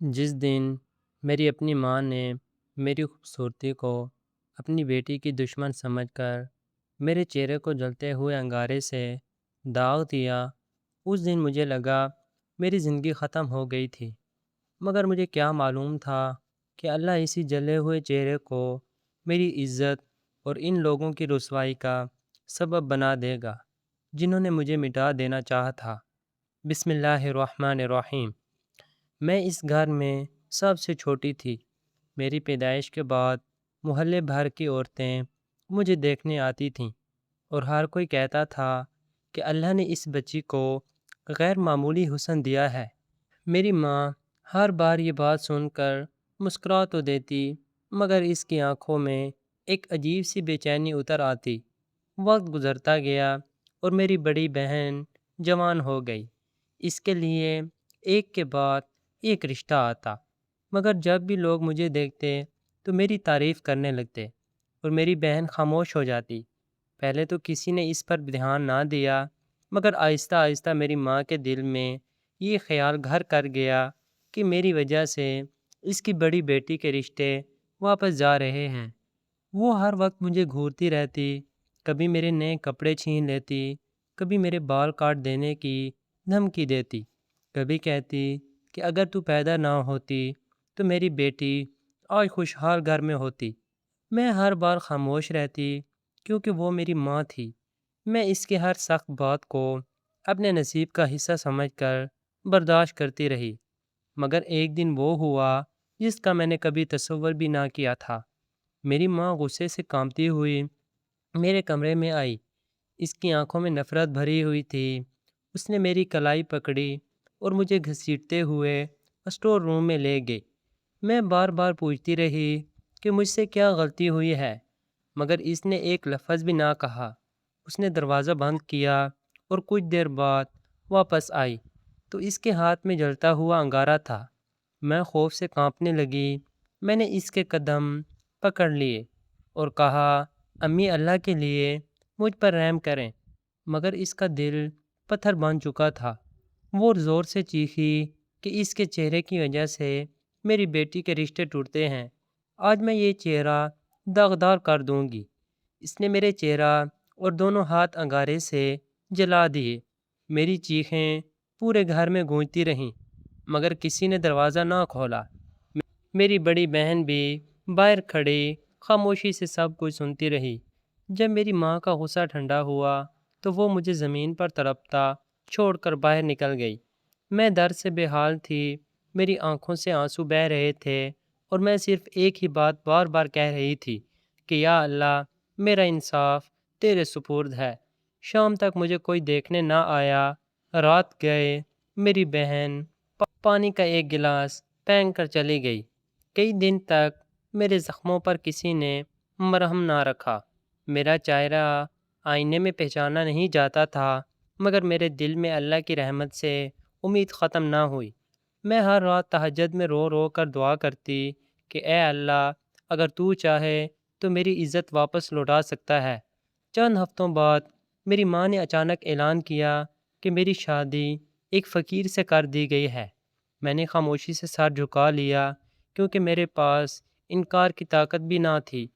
جس دن میری اپنی ماں نے میری خوبصورتی کو اپنی بیٹی کی دشمن سمجھ کر میرے چہرے کو جلتے ہوئے انگارے سے داغ دیا، اس دن مجھے لگا میری زندگی ختم ہو گئی تھی۔ مگر مجھے کیا معلوم تھا کہ اللہ اسی جلے ہوئے چہرے کو میری عزت اور ان لوگوں کی رسوائی کا سبب بنا دے گا جنہوں نے مجھے مٹا دینا چاہا تھا۔ بسم اللہ الرحمن الرحیم۔ میں اس گھر میں سب سے چھوٹی تھی۔ میری پیدائش کے بعد محلے بھر کی عورتیں مجھے دیکھنے آتی تھیں اور ہر کوئی کہتا تھا کہ اللہ نے اس بچی کو غیر معمولی حسن دیا ہے۔ میری ماں ہر بار یہ بات سن کر مسکرا تو دیتی، مگر اس کی آنکھوں میں ایک عجیب سی بے چینی اتر آتی۔ وقت گزرتا گیا اور میری بڑی بہن جوان ہو گئی۔ اس کے لیے ایک کے بعد ایک رشتہ آتا، مگر جب بھی لوگ مجھے دیکھتے تو میری تعریف کرنے لگتے اور میری بہن خاموش ہو جاتی۔ پہلے تو کسی نے اس پر دھیان نہ دیا، مگر آہستہ آہستہ میری ماں کے دل میں یہ خیال گھر کر گیا کہ میری وجہ سے اس کی بڑی بیٹی کے رشتے واپس جا رہے ہیں۔ وہ ہر وقت مجھے گھورتی رہتی، کبھی میرے نئے کپڑے چھین لیتی، کبھی میرے بال کاٹ دینے کی دھمکی دیتی، کبھی کہتی کہ اگر تو پیدا نہ ہوتی تو میری بیٹی آج خوشحال گھر میں ہوتی۔ میں ہر بار خاموش رہتی کیونکہ وہ میری ماں تھی۔ میں اس کے ہر سخت بات کو اپنے نصیب کا حصہ سمجھ کر برداشت کرتی رہی، مگر ایک دن وہ ہوا جس کا میں نے کبھی تصور بھی نہ کیا تھا۔ میری ماں غصے سے کانپتی ہوئی میرے کمرے میں آئی۔ اس کی آنکھوں میں نفرت بھری ہوئی تھی۔ اس نے میری کلائی پکڑی اور مجھے گھسیٹتے ہوئے اسٹور روم میں لے گئی۔ میں بار بار پوچھتی رہی کہ مجھ سے کیا غلطی ہوئی ہے، مگر اس نے ایک لفظ بھی نہ کہا۔ اس نے دروازہ بند کیا اور کچھ دیر بعد واپس آئی تو اس کے ہاتھ میں جلتا ہوا انگارہ تھا۔ میں خوف سے کانپنے لگی۔ میں نے اس کے قدم پکڑ لیے اور کہا، امی اللہ کے لیے مجھ پر رحم کریں، مگر اس کا دل پتھر بن چکا تھا۔ وہ زور سے چیخی کہ اس کے چہرے کی وجہ سے میری بیٹی کے رشتے ٹوٹتے ہیں۔ آج میں یہ چہرہ داغدار کر دوں گی۔ اس نے میرے چہرہ اور دونوں ہاتھ انگارے سے جلا دیے۔ میری چیخیں پورے گھر میں گونجتی رہیں، مگر کسی نے دروازہ نہ کھولا۔ میری بڑی بہن بھی باہر کھڑی خاموشی سے سب کچھ سنتی رہی۔ جب میری ماں کا غصہ ٹھنڈا ہوا تو وہ مجھے زمین پر تڑپتا چھوڑ کر باہر نکل گئی۔ میں درد سے بے حال تھی، میری آنکھوں سے آنسو بہہ رہے تھے اور میں صرف ایک ہی بات بار بار کہہ رہی تھی کہ یا اللہ، میرا انصاف تیرے سپرد ہے۔ شام تک مجھے کوئی دیکھنے نہ آیا۔ رات گئے، میری بہن پانی کا ایک گلاس پھینک کر چلی گئی۔ کئی دن تک میرے زخموں پر کسی نے مرہم نہ رکھا۔ میرا چہرہ آئینے میں پہچانا نہیں جاتا تھا، مگر میرے دل میں اللہ کی رحمت سے امید ختم نہ ہوئی۔ میں ہر رات تہجد میں رو رو کر دعا کرتی کہ اے اللہ، اگر تو چاہے تو میری عزت واپس لوٹا سکتا ہے۔ چند ہفتوں بعد میری ماں نے اچانک اعلان کیا کہ میری شادی ایک فقیر سے کر دی گئی ہے۔ میں نے خاموشی سے سر جھکا لیا کیونکہ میرے پاس انکار کی طاقت بھی نہ تھی۔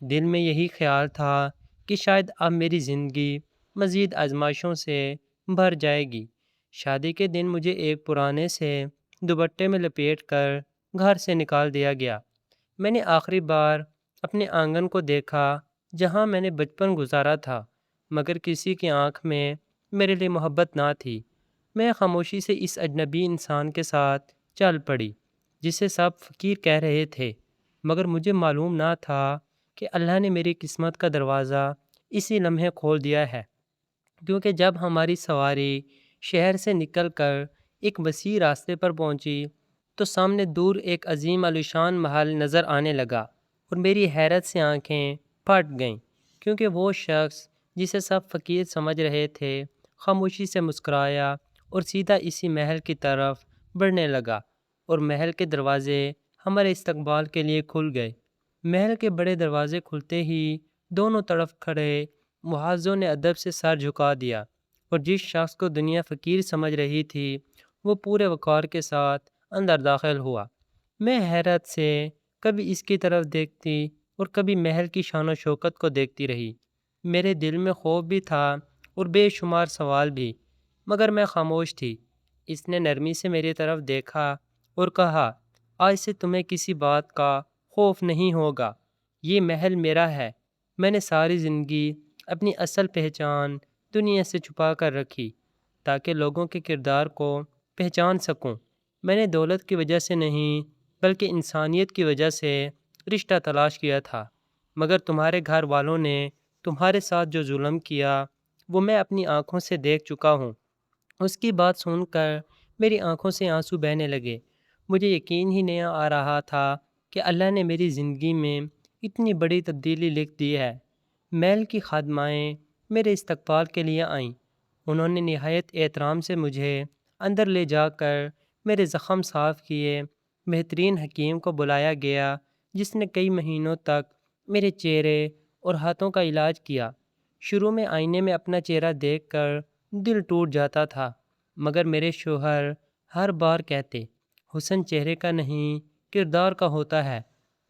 دل میں یہی خیال تھا کہ شاید اب میری زندگی مزید آزمائشوں سے بھر جائے گی۔ شادی کے دن مجھے ایک پرانے سے دوپٹے میں لپیٹ کر گھر سے نکال دیا گیا۔ میں نے آخری بار اپنے آنگن کو دیکھا جہاں میں نے بچپن گزارا تھا، مگر کسی کی آنکھ میں میرے لیے محبت نہ تھی۔ میں خاموشی سے اس اجنبی انسان کے ساتھ چل پڑی جسے سب فقیر کہہ رہے تھے، مگر مجھے معلوم نہ تھا کہ اللہ نے میری قسمت کا دروازہ اسی لمحے کھول دیا ہے، کیونکہ جب ہماری سواری شہر سے نکل کر ایک وسیع راستے پر پہنچی تو سامنے دور ایک عظیم عالیشان محل نظر آنے لگا اور میری حیرت سے آنکھیں پھٹ گئیں، کیونکہ وہ شخص جسے سب فقیر سمجھ رہے تھے خاموشی سے مسکرایا اور سیدھا اسی محل کی طرف بڑھنے لگا، اور محل کے دروازے ہمارے استقبال کے لیے کھل گئے۔ محل کے بڑے دروازے کھلتے ہی دونوں طرف کھڑے معززوں نے ادب سے سر جھکا دیا، اور جس شخص کو دنیا فقیر سمجھ رہی تھی وہ پورے وقار کے ساتھ اندر داخل ہوا۔ میں حیرت سے کبھی اس کی طرف دیکھتی اور کبھی محل کی شان و شوکت کو دیکھتی رہی۔ میرے دل میں خوف بھی تھا اور بے شمار سوال بھی، مگر میں خاموش تھی۔ اس نے نرمی سے میری طرف دیکھا اور کہا، آج سے تمہیں کسی بات کا خوف نہیں ہوگا، یہ محل میرا ہے۔ میں نے ساری زندگی اپنی اصل پہچان دنیا سے چھپا کر رکھی تاکہ لوگوں کے کردار کو پہچان سکوں۔ میں نے دولت کی وجہ سے نہیں بلکہ انسانیت کی وجہ سے رشتہ تلاش کیا تھا، مگر تمہارے گھر والوں نے تمہارے ساتھ جو ظلم کیا وہ میں اپنی آنکھوں سے دیکھ چکا ہوں۔ اس کی بات سن کر میری آنکھوں سے آنسو بہنے لگے۔ مجھے یقین ہی نہیں آ رہا تھا کہ اللہ نے میری زندگی میں اتنی بڑی تبدیلی لکھ دی ہے۔ محل کی خادمائیں میرے استقبال کے لیے آئیں۔ انہوں نے نہایت احترام سے مجھے اندر لے جا کر میرے زخم صاف کیے۔ بہترین حکیم کو بلایا گیا جس نے کئی مہینوں تک میرے چہرے اور ہاتھوں کا علاج کیا۔ شروع میں آئینے میں اپنا چہرہ دیکھ کر دل ٹوٹ جاتا تھا، مگر میرے شوہر ہر بار کہتے، حسن چہرے کا نہیں کردار کا ہوتا ہے۔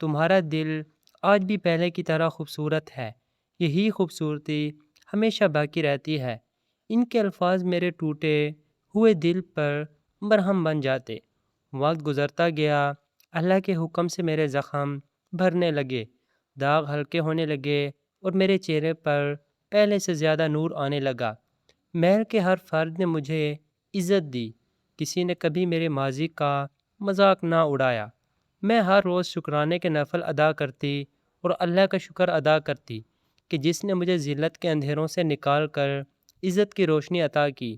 تمہارا دل آج بھی پہلے کی طرح خوبصورت ہے، یہی خوبصورتی ہمیشہ باقی رہتی ہے۔ ان کے الفاظ میرے ٹوٹے ہوئے دل پر مرہم بن جاتے۔ وقت گزرتا گیا، اللہ کے حکم سے میرے زخم بھرنے لگے، داغ ہلکے ہونے لگے اور میرے چہرے پر پہلے سے زیادہ نور آنے لگا۔ محل کے ہر فرد نے مجھے عزت دی، کسی نے کبھی میرے ماضی کا مذاق نہ اڑایا۔ میں ہر روز شکرانے کے نفل ادا کرتی اور اللہ کا شکر ادا کرتی کہ جس نے مجھے ذلت کے اندھیروں سے نکال کر عزت کی روشنی عطا کی۔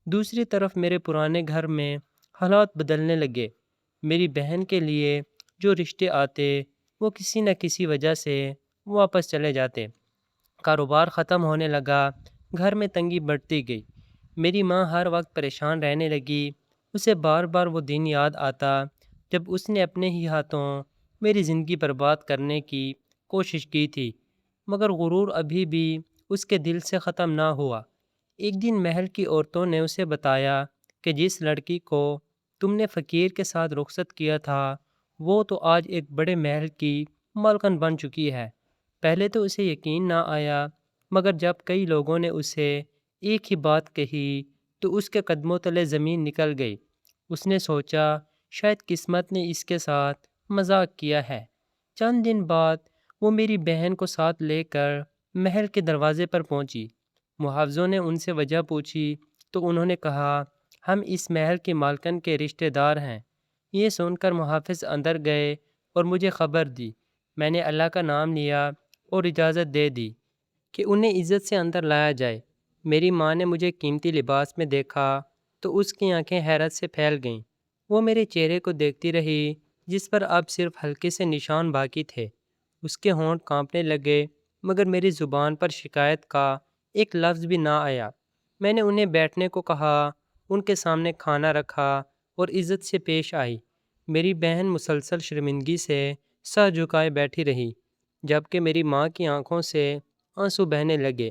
دوسری طرف میرے پرانے گھر میں حالات بدلنے لگے۔ میری بہن کے لیے جو رشتے آتے وہ کسی نہ کسی وجہ سے واپس چلے جاتے۔ کاروبار ختم ہونے لگا، گھر میں تنگی بڑھتی گئی۔ میری ماں ہر وقت پریشان رہنے لگی۔ اسے بار بار وہ دن یاد آتا جب اس نے اپنے ہی ہاتھوں میری زندگی برباد کرنے کی کوشش کی تھی، مگر غرور ابھی بھی اس کے دل سے ختم نہ ہوا۔ ایک دن محل کی عورتوں نے اسے بتایا کہ جس لڑکی کو تم نے فقیر کے ساتھ رخصت کیا تھا وہ تو آج ایک بڑے محل کی مالکن بن چکی ہے۔ پہلے تو اسے یقین نہ آیا، مگر جب کئی لوگوں نے اسے ایک ہی بات کہی تو اس کے قدموں تلے زمین نکل گئی۔ اس نے سوچا شاید قسمت نے اس کے ساتھ مذاق کیا ہے۔ چند دن بعد وہ میری بہن کو ساتھ لے کر محل کے دروازے پر پہنچی۔ محافظوں نے ان سے وجہ پوچھی تو انہوں نے کہا، ہم اس محل کی مالکن کے رشتہ دار ہیں۔ یہ سن کر محافظ اندر گئے اور مجھے خبر دی۔ میں نے اللہ کا نام لیا اور اجازت دے دی کہ انہیں عزت سے اندر لایا جائے۔ میری ماں نے مجھے قیمتی لباس میں دیکھا تو اس کی آنکھیں حیرت سے پھیل گئیں۔ وہ میرے چہرے کو دیکھتی رہی جس پر اب صرف ہلکے سے نشان باقی تھے۔ اس کے ہونٹ کانپنے لگے، مگر میری زبان پر شکایت کا ایک لفظ بھی نہ آیا۔ میں نے انہیں بیٹھنے کو کہا، ان کے سامنے کھانا رکھا اور عزت سے پیش آئی۔ میری بہن مسلسل شرمندگی سے سر جھکائے بیٹھی رہی، جبکہ میری ماں کی آنکھوں سے آنسو بہنے لگے،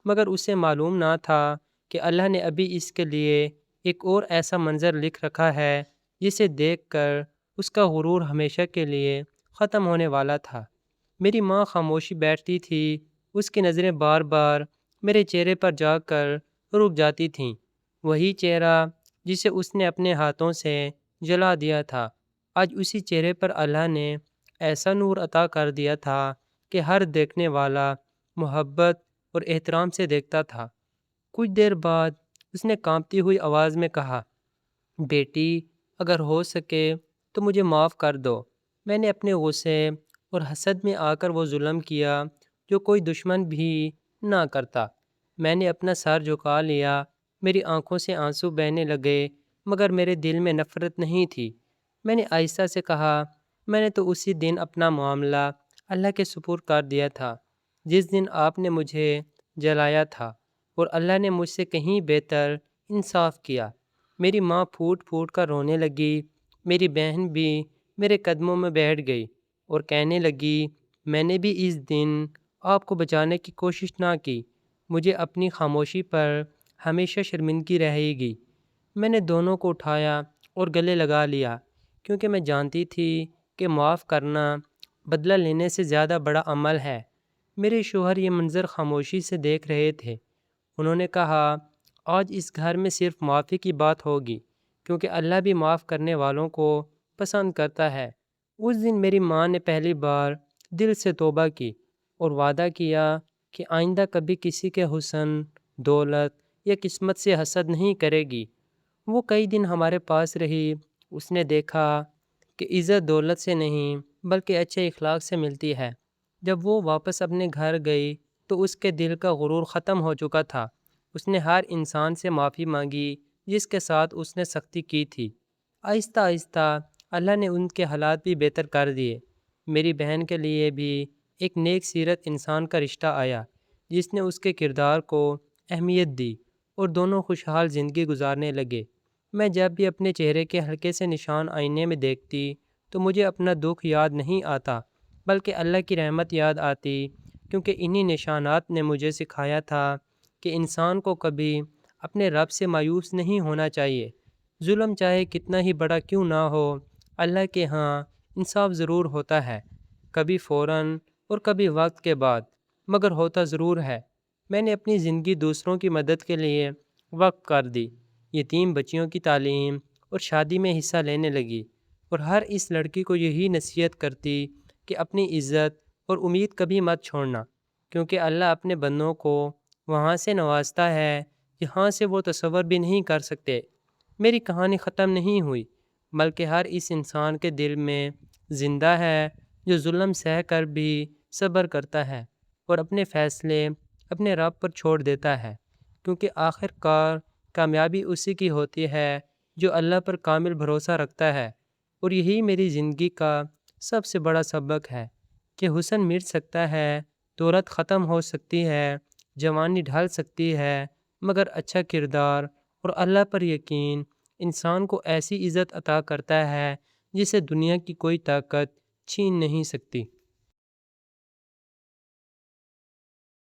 مگر اسے معلوم نہ تھا کہ اللہ نے ابھی اس کے لیے ایک اور ایسا منظر لکھ رکھا ہے جسے دیکھ کر اس کا غرور ہمیشہ کے لیے ختم ہونے والا تھا۔ میری ماں خاموشی بیٹھتی تھی، اس کی نظریں بار بار میرے چہرے پر جا کر رک جاتی تھیں۔ وہی چہرہ جسے اس نے اپنے ہاتھوں سے جلا دیا تھا، آج اسی چہرے پر اللہ نے ایسا نور عطا کر دیا تھا کہ ہر دیکھنے والا محبت اور احترام سے دیکھتا تھا۔ کچھ دیر بعد اس نے کانپتی ہوئی آواز میں کہا، بیٹی اگر ہو سکے تو مجھے معاف کر دو۔ میں نے اپنے غصے اور حسد میں آ کر وہ ظلم کیا جو کوئی دشمن بھی نہ کرتا۔ میں نے اپنا سر جھکا لیا، میری آنکھوں سے آنسو بہنے لگے، مگر میرے دل میں نفرت نہیں تھی۔ میں نے آہستہ سے کہا، میں نے تو اسی دن اپنا معاملہ اللہ کے سپرد کر دیا تھا جس دن آپ نے مجھے جلایا تھا، اور اللہ نے مجھ سے کہیں بہتر انصاف کیا۔ میری ماں پھوٹ پھوٹ کر رونے لگی۔ میری بہن بھی میرے قدموں میں بیٹھ گئی اور کہنے لگی، میں نے بھی اس دن آپ کو بچانے کی کوشش نہ کی، مجھے اپنی خاموشی پر ہمیشہ شرمندگی رہے گی۔ میں نے دونوں کو اٹھایا اور گلے لگا لیا۔ کیونکہ میں جانتی تھی کہ معاف کرنا بدلہ لینے سے زیادہ بڑا عمل ہے۔ میرے شوہر یہ منظر خاموشی سے دیکھ رہے تھے۔ انہوں نے کہا، آج اس گھر میں صرف معافی کی بات ہوگی، کیونکہ اللہ بھی معاف کرنے والوں کو پسند کرتا ہے۔ اس دن میری ماں نے پہلی بار دل سے توبہ کی اور وعدہ کیا کہ آئندہ کبھی کسی کے حسن، دولت یا قسمت سے حسد نہیں کرے گی۔ وہ کئی دن ہمارے پاس رہی۔ اس نے دیکھا کہ عزت دولت سے نہیں بلکہ اچھے اخلاق سے ملتی ہے۔ جب وہ واپس اپنے گھر گئی تو اس کے دل کا غرور ختم ہو چکا تھا۔ اس نے ہر انسان سے معافی مانگی جس کے ساتھ اس نے سختی کی تھی۔ آہستہ آہستہ اللہ نے ان کے حالات بھی بہتر کر دیے۔ میری بہن کے لیے بھی ایک نیک سیرت انسان کا رشتہ آیا جس نے اس کے کردار کو اہمیت دی اور دونوں خوشحال زندگی گزارنے لگے۔ میں جب بھی اپنے چہرے کے ہلکے سے نشان آئینے میں دیکھتی تو مجھے اپنا دکھ یاد نہیں آتا بلکہ اللہ کی رحمت یاد آتی، کیونکہ انہی نشانات نے مجھے سکھایا تھا کہ انسان کو کبھی اپنے رب سے مایوس نہیں ہونا چاہیے۔ ظلم چاہے کتنا ہی بڑا کیوں نہ ہو، اللہ کے ہاں انصاف ضرور ہوتا ہے، کبھی فوراً اور کبھی وقت کے بعد، مگر ہوتا ضرور ہے۔ میں نے اپنی زندگی دوسروں کی مدد کے لیے وقف کر دی، یتیم بچیوں کی تعلیم اور شادی میں حصہ لینے لگی، اور ہر اس لڑکی کو یہی نصیحت کرتی کہ اپنی عزت اور امید کبھی مت چھوڑنا، کیونکہ اللہ اپنے بندوں کو وہاں سے نوازتا ہے جہاں سے وہ تصور بھی نہیں کر سکتے۔ میری کہانی ختم نہیں ہوئی، بلکہ ہر اس انسان کے دل میں زندہ ہے جو ظلم سہ کر بھی صبر کرتا ہے اور اپنے فیصلے اپنے رب پر چھوڑ دیتا ہے، کیونکہ آخر کار کامیابی اسی کی ہوتی ہے جو اللہ پر کامل بھروسہ رکھتا ہے۔ اور یہی میری زندگی کا سب سے بڑا سبق ہے کہ حسن مٹ سکتا ہے، دولت ختم ہو سکتی ہے، جوانی ڈھل سکتی ہے، مگر اچھا کردار اور اللہ پر یقین انسان کو ایسی عزت عطا کرتا ہے جسے دنیا کی کوئی طاقت چھین نہیں سکتی۔